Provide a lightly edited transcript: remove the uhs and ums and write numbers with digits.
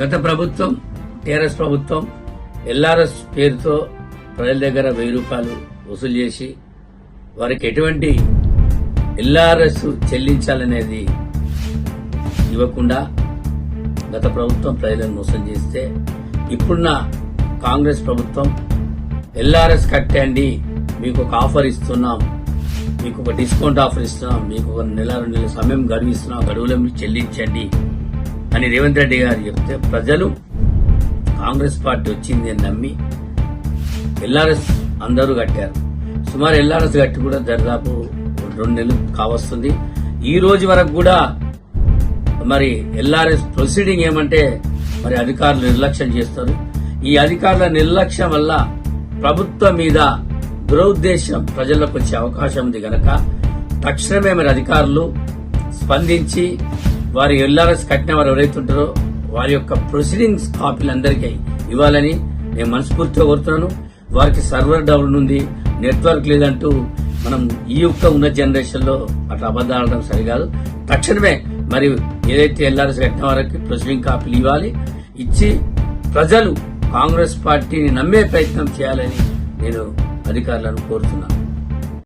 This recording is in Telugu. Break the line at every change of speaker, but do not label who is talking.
గత ప్రభుత్వం టీఆర్ఎస్ ప్రభుత్వం ఎల్ఆర్ఎస్ పేరుతో ప్రజల దగ్గర 1000 రూపాయలు వసూలు చేసి వారికి ఎటువంటి ఎల్ఆర్ఎస్ చెల్లించాలనేది ఇవ్వకుండా గత ప్రభుత్వం ప్రజలను మోసం చేస్తే ఇప్పుడున్న కాంగ్రెస్ ప్రభుత్వం ఎల్ఆర్ఎస్ కట్టండి, మీకు ఒక ఆఫర్ ఇస్తున్నాం, మీకు ఒక డిస్కౌంట్ ఆఫర్ ఇస్తున్నాం, మీకు ఒక నెల 2 నెలల సమయం గడువిస్తున్నాం, గడువులో మీరు చెల్లించండి అని రేవంత్ రెడ్డి గారు చెప్తే ప్రజలు కాంగ్రెస్ పార్టీ వచ్చింది అని నమ్మి ఎల్ఆర్ఎస్ అందరూ కట్టారు. సుమారు ఎల్ఆర్ఎస్ కట్టి కూడా దాదాపు 2 నెలలు కావస్తుంది. ఈ రోజు వరకు కూడా మరి ఎల్ఆర్ఎస్ ప్రొసీడింగ్ ఏమంటే మరి అధికారులు నిర్లక్ష్యం చేస్తారు. ఈ అధికారుల నిర్లక్ష్యం వల్ల ప్రభుత్వం మీద దురుద్దేశం ప్రజలకు వచ్చే అవకాశం ఉంది గనక తక్షణమే మరి అధికారులు స్పందించి వారి ఎల్ఆర్ఎస్ కట్టిన వారు ఎవరైతే ఉంటారో వారి యొక్క ప్రొసీడింగ్స్ కాపీలు అందరికీ ఇవ్వాలని నేను మనస్ఫూర్తిగా కోరుతున్నాను. వారికి సర్వర్ డౌన్ ఉంది, నెట్వర్క్ లేదంటూ మనం ఈ యొక్క ఉన్న జనరేషన్ లో అట్లా అబద్ధాడడం సరికాదు. తక్షణమే మరి ఏదైతే ఎల్ఆర్ఎస్ కట్టిన వారికి ప్రొసీడింగ్ కాపీలు ఇవ్వాలి, ఇచ్చి ప్రజలు కాంగ్రెస్ పార్టీని నమ్మే ప్రయత్నం చేయాలని నేను అధికారులను కోరుతున్నాను.